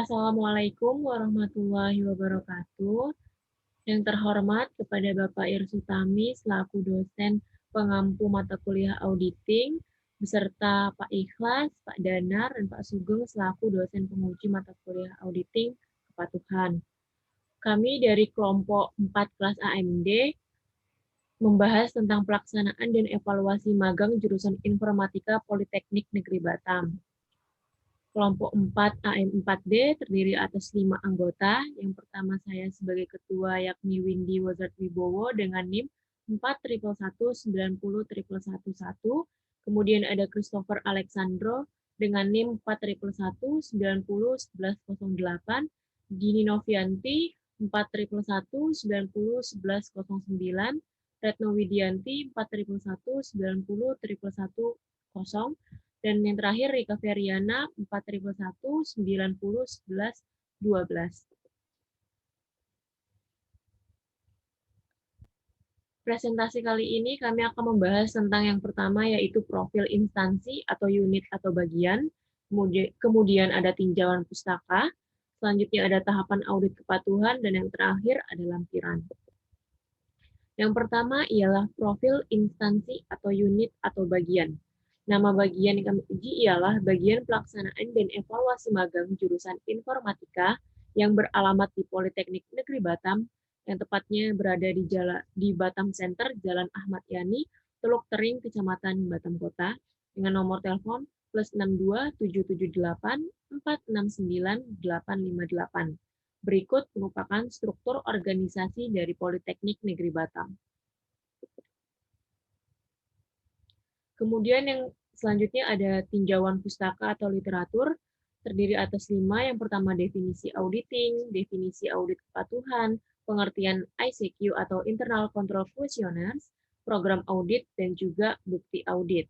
Assalamualaikum warahmatullahi wabarakatuh. Yang terhormat kepada Bapak Irsutami selaku dosen pengampu mata kuliah auditing, beserta Pak Ikhlas, Pak Danar, dan Pak Sugeng selaku dosen penguji mata kuliah auditing kepatuhan. Kami dari kelompok 4 kelas AMD membahas tentang pelaksanaan dan evaluasi magang jurusan Informatika Politeknik Negeri Batam. Kelompok 4 AM4D terdiri atas 5 anggota. Yang pertama saya sebagai ketua yakni Windy Wazard Wibowo dengan NIM 411090111. Kemudian ada Christopher Alexandro dengan NIM 41119011108. Dini Novianti 41119011109. Retno Widianti 41119011110. Dan yang terakhir Rika Feriana 41119011112. Presentasi kali ini kami akan membahas tentang yang pertama yaitu profil instansi atau unit atau bagian, kemudian ada tinjauan pustaka, selanjutnya ada tahapan audit kepatuhan, dan yang terakhir ada lampiran. Yang pertama ialah profil instansi atau unit atau bagian. Nama bagian yang kami uji ialah bagian pelaksanaan dan evaluasi magang jurusan Informatika yang beralamat di Politeknik Negeri Batam, yang tepatnya berada di Batam Center, Jalan Ahmad Yani, Teluk Tering, Kecamatan Batam Kota, dengan nomor telepon +62 778 469 858. Berikut merupakan struktur organisasi dari Politeknik Negeri Batam. Kemudian yang selanjutnya ada tinjauan pustaka atau literatur, terdiri atas 5. Yang pertama definisi auditing, definisi audit kepatuhan, pengertian ICQ atau Internal Control Questionnaires, program audit, dan juga bukti audit.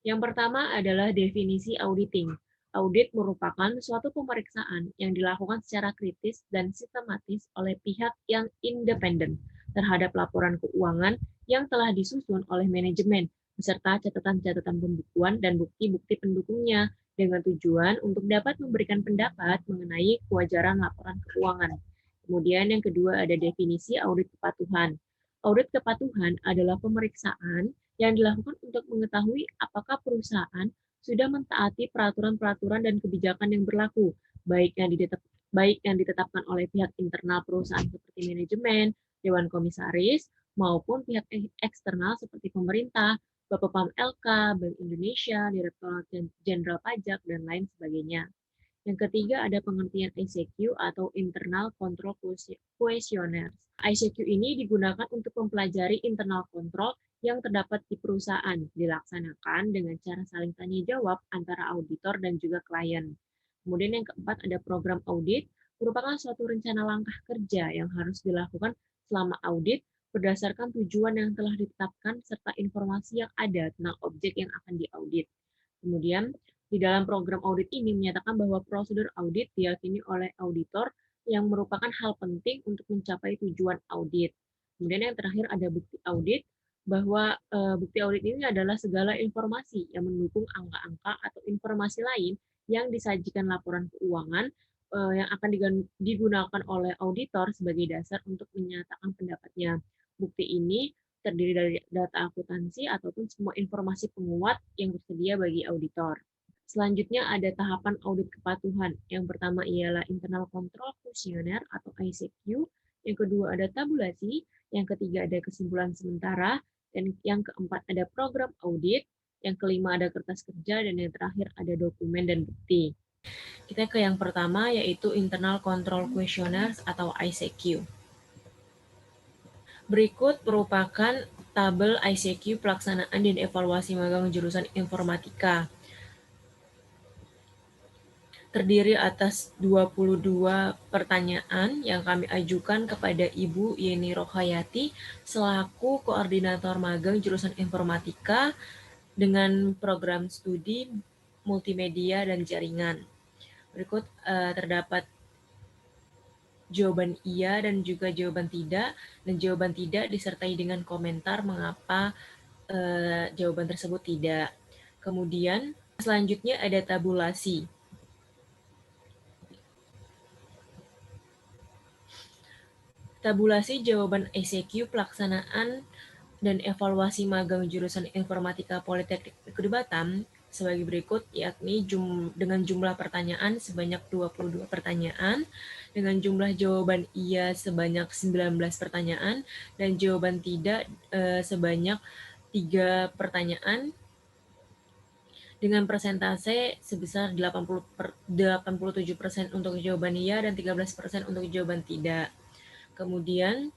Yang pertama adalah definisi auditing. Audit merupakan suatu pemeriksaan yang dilakukan secara kritis dan sistematis oleh pihak yang independen terhadap laporan keuangan yang telah disusun oleh manajemen, beserta catatan-catatan pembukuan dan bukti-bukti pendukungnya, dengan tujuan untuk dapat memberikan pendapat mengenai kewajaran laporan keuangan. Kemudian yang kedua ada definisi audit kepatuhan. Audit kepatuhan adalah pemeriksaan yang dilakukan untuk mengetahui apakah perusahaan sudah mentaati peraturan-peraturan dan kebijakan yang berlaku, baik yang ditetapkan oleh pihak internal perusahaan seperti manajemen, dewan komisaris, maupun pihak eksternal seperti pemerintah, Bapepam LK, Bank Indonesia, Direktorat Jenderal Pajak, dan lain sebagainya. Yang ketiga ada pengertian ICQ atau Internal Control Questionnaires. ICQ ini digunakan untuk mempelajari internal control yang terdapat di perusahaan, dilaksanakan dengan cara saling tanya jawab antara auditor dan juga klien. Kemudian yang keempat ada program audit, merupakan suatu rencana langkah kerja yang harus dilakukan selama audit berdasarkan tujuan yang telah ditetapkan serta informasi yang ada tentang objek yang akan diaudit. Kemudian di dalam program audit ini menyatakan bahwa prosedur audit diyakini oleh auditor yang merupakan hal penting untuk mencapai tujuan audit. Kemudian yang terakhir ada bukti audit, bahwa bukti audit ini adalah segala informasi yang mendukung angka-angka atau informasi lain yang disajikan laporan keuangan yang akan digunakan oleh auditor sebagai dasar untuk menyatakan pendapatnya. Bukti ini terdiri dari data akuntansi ataupun semua informasi penguat yang tersedia bagi auditor. Selanjutnya ada tahapan audit kepatuhan. Yang pertama ialah Internal Control Questionnaire atau ICQ. Yang kedua ada tabulasi. Yang ketiga ada kesimpulan sementara. Dan yang keempat ada program audit. Yang kelima ada kertas kerja. Dan yang terakhir ada dokumen dan bukti. Kita ke yang pertama yaitu Internal Control Questionnaires atau ICQ. Berikut merupakan tabel ICQ pelaksanaan dan evaluasi magang jurusan Informatika. Terdiri atas 22 pertanyaan yang kami ajukan kepada Ibu Yeni Rohayati selaku Koordinator Magang Jurusan Informatika dengan program studi multimedia dan jaringan. Berikut terdapat jawaban iya dan juga jawaban tidak, dan jawaban tidak disertai dengan komentar mengapa jawaban tersebut tidak. Kemudian selanjutnya ada tabulasi. Tabulasi jawaban ICQ pelaksanaan dan evaluasi magang jurusan Informatika Politeknik Negeri Batam sebagai berikut, yakni dengan jumlah pertanyaan sebanyak 22 pertanyaan, dengan jumlah jawaban iya sebanyak 19 pertanyaan, dan jawaban tidak sebanyak 3 pertanyaan, dengan persentase sebesar 87% untuk jawaban iya dan 13% untuk jawaban tidak. Kemudian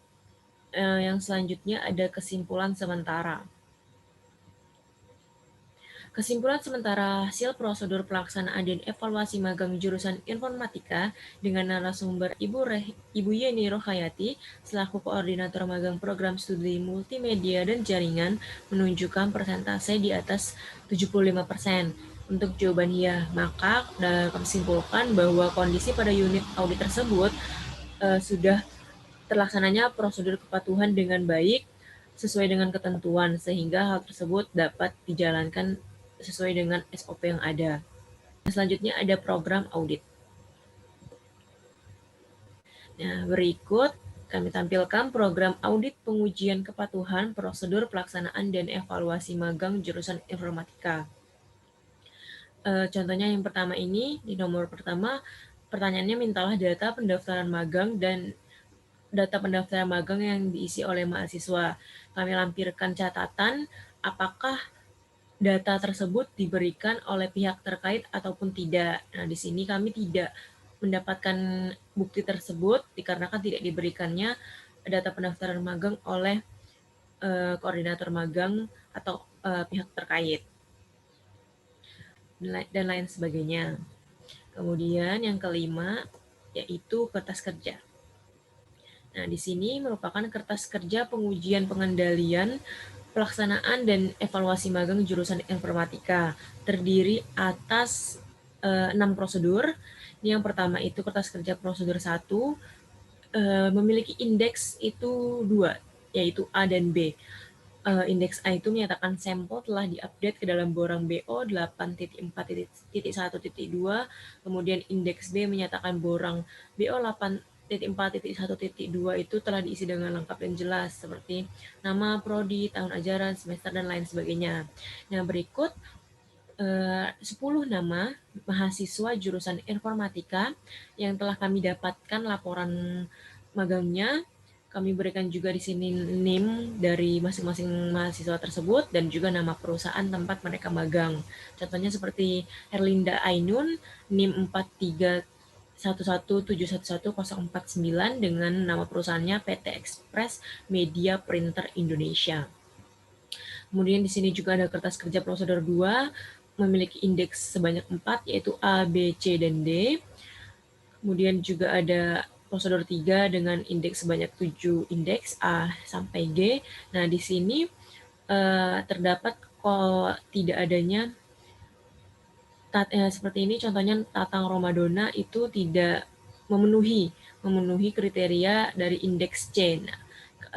yang selanjutnya ada kesimpulan sementara. Kesimpulan sementara hasil prosedur pelaksanaan dan evaluasi magang jurusan Informatika dengan narasumber Ibu Yeni Rohayati selaku Koordinator Magang Program Studi Multimedia dan Jaringan menunjukkan persentase di atas 75%. Untuk jawaban iya, maka kami simpulkan bahwa kondisi pada unit audit tersebut sudah terlaksananya prosedur kepatuhan dengan baik sesuai dengan ketentuan, sehingga hal tersebut dapat dijalankan sesuai dengan SOP yang ada. Selanjutnya ada program audit. Nah, berikut kami tampilkan program audit pengujian kepatuhan prosedur pelaksanaan dan evaluasi magang jurusan Informatika. Contohnya yang pertama ini, di nomor pertama, pertanyaannya mintalah data pendaftaran magang dan data pendaftaran magang yang diisi oleh mahasiswa. Kami lampirkan catatan apakah data tersebut diberikan oleh pihak terkait ataupun tidak. Nah, di sini kami tidak mendapatkan bukti tersebut dikarenakan tidak diberikannya data pendaftaran magang oleh koordinator magang atau pihak terkait dan lain sebagainya. Kemudian yang kelima yaitu kertas kerja. Nah, di sini merupakan kertas kerja pengujian pengendalian, pelaksanaan, dan evaluasi magang jurusan Informatika. Terdiri atas 6 prosedur. Yang pertama itu kertas kerja prosedur 1, memiliki indeks itu 2, yaitu A dan B. Indeks A itu menyatakan sampel telah diupdate ke dalam borang BO 8.4.1.2, kemudian indeks B menyatakan borang BO 8.4.1.2 itu telah diisi dengan lengkap dan jelas, seperti nama, prodi, tahun ajaran, semester, dan lain sebagainya. Nah, berikut 10 nama mahasiswa jurusan Informatika yang telah kami dapatkan laporan magangnya. Kami berikan juga di sini NIM dari masing-masing mahasiswa tersebut dan juga nama perusahaan tempat mereka magang. Contohnya seperti Herlinda Ainun, NIM 43117110449 dengan nama perusahaannya PT Express Media Printer Indonesia. Kemudian di sini juga ada kertas kerja prosedur 2 memiliki indeks sebanyak 4 yaitu A, B, C, dan D. Kemudian juga ada prosedur 3 dengan indeks sebanyak 7 indeks A sampai G. Nah, di sini terdapat tidak adanya seperti ini, contohnya Tatang Romadona itu tidak memenuhi kriteria dari indeks C. Nah,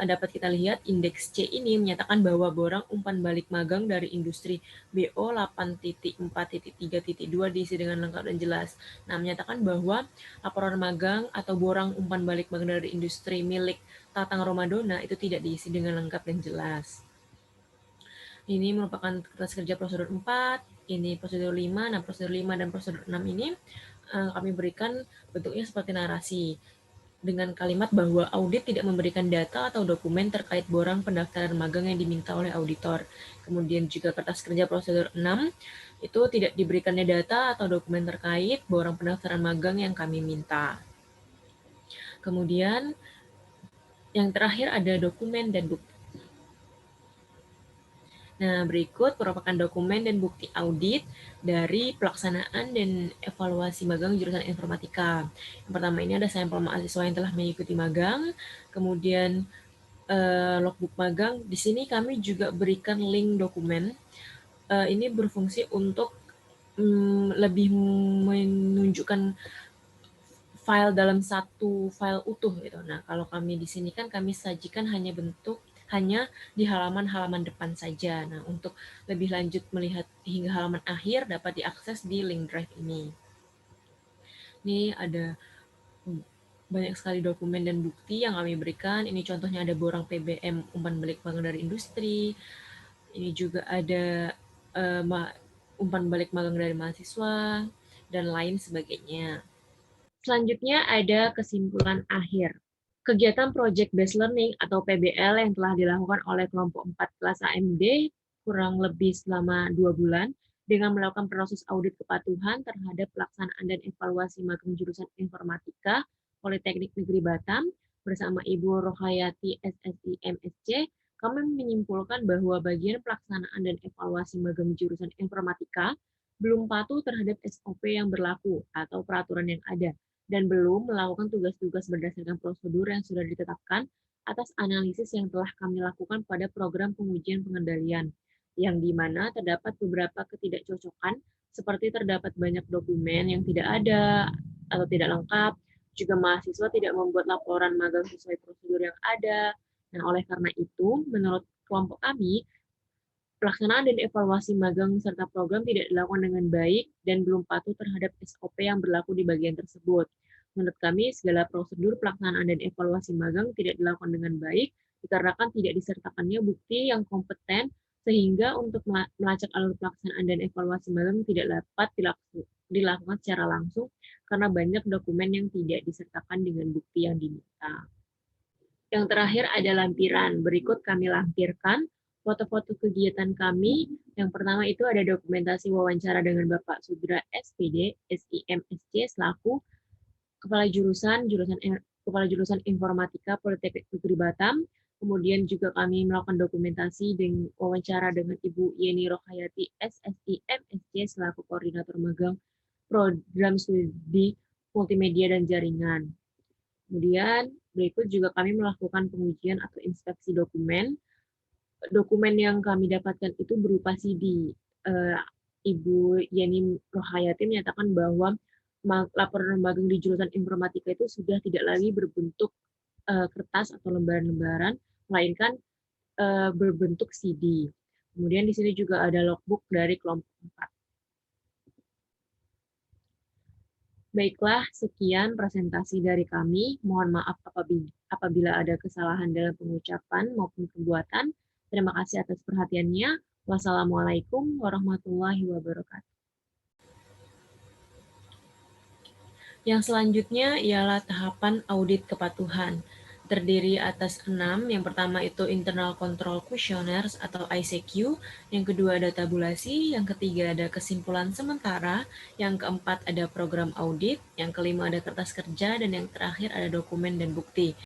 dapat kita lihat indeks C ini menyatakan bahwa borang umpan balik magang dari industri BO 8.4.3.2 diisi dengan lengkap dan jelas. Nah, menyatakan bahwa laporan magang atau borang umpan balik magang dari industri milik Tatang Romadona itu tidak diisi dengan lengkap dan jelas. Ini merupakan kertas kerja prosedur 4, ini prosedur 5. Nah, prosedur 5 dan prosedur 6 ini kami berikan bentuknya seperti narasi dengan kalimat bahwa audit tidak memberikan data atau dokumen terkait borang pendaftaran magang yang diminta oleh auditor. Kemudian juga kertas kerja prosedur 6, itu tidak diberikannya data atau dokumen terkait borang pendaftaran magang yang kami minta. Kemudian yang terakhir ada dokumen dan bukti. Nah, berikut merupakan dokumen dan bukti audit dari pelaksanaan dan evaluasi magang jurusan Informatika. Yang pertama ini ada sampel mahasiswa yang telah mengikuti magang, kemudian logbook magang. Di sini kami juga berikan link dokumen. Ini berfungsi untuk lebih menunjukkan file dalam satu file utuh gitu. Nah, kalau kami di sini kan kami sajikan hanya di halaman-halaman depan saja. Nah, untuk lebih lanjut melihat hingga halaman akhir dapat diakses di link drive ini. Ini ada banyak sekali dokumen dan bukti yang kami berikan. Ini contohnya ada borang PBM umpan balik magang dari industri. Ini juga ada umpan balik magang dari mahasiswa dan lain sebagainya. Selanjutnya ada kesimpulan akhir. Kegiatan Project Based Learning atau PBL yang telah dilakukan oleh kelompok 4 kelas AMD kurang lebih selama 2 bulan dengan melakukan proses audit kepatuhan terhadap pelaksanaan dan evaluasi magang jurusan Informatika Politeknik Negeri Batam bersama Ibu Rohayati SSI MSc, kami menyimpulkan bahwa bagian pelaksanaan dan evaluasi magang jurusan Informatika belum patuh terhadap SOP yang berlaku atau peraturan yang ada dan belum melakukan tugas-tugas berdasarkan prosedur yang sudah ditetapkan atas analisis yang telah kami lakukan pada program pengujian pengendalian, yang di mana terdapat beberapa ketidakcocokan, seperti terdapat banyak dokumen yang tidak ada atau tidak lengkap, juga mahasiswa tidak membuat laporan magang sesuai prosedur yang ada. Nah, oleh karena itu, menurut kelompok kami, pelaksanaan dan evaluasi magang serta program tidak dilakukan dengan baik dan belum patuh terhadap SOP yang berlaku di bagian tersebut. Menurut kami, segala prosedur pelaksanaan dan evaluasi magang tidak dilakukan dengan baik dikarenakan tidak disertakannya bukti yang kompeten sehingga untuk melacak alur pelaksanaan dan evaluasi magang tidak dapat dilakukan secara langsung karena banyak dokumen yang tidak disertakan dengan bukti yang diminta. Yang terakhir ada lampiran. Berikut kami lampirkan foto-foto kegiatan kami. Yang pertama itu ada dokumentasi wawancara dengan Bapak Sudra SPD, SIMSC, selaku Kepala Jurusan Informatika Politeknik Negeri Batam. Kemudian juga kami melakukan dokumentasi dengan wawancara dengan Ibu Yeni Rohayati, SSI MSc, selaku Koordinator Magang Program Studi Multimedia dan Jaringan. Kemudian berikut juga kami melakukan pengujian atau inspeksi dokumen. Dokumen yang kami dapatkan itu berupa CD. Ibu Yeni Rohayati menyatakan bahwa laporan magang di jurusan informatika itu sudah tidak lagi berbentuk kertas atau lembaran-lembaran, melainkan berbentuk CD. Kemudian di sini juga ada logbook dari kelompok 4. Baiklah, sekian presentasi dari kami. Mohon maaf apabila ada kesalahan dalam pengucapan maupun perbuatan. Terima kasih atas perhatiannya. Wassalamualaikum warahmatullahi wabarakatuh. Yang selanjutnya ialah tahapan audit kepatuhan. Terdiri atas 6. Yang pertama itu Internal Control Questionnaires atau ICQ. Yang kedua ada tabulasi. Yang ketiga ada kesimpulan sementara. Yang keempat ada program audit. Yang kelima ada kertas kerja. Dan yang terakhir ada dokumen dan bukti.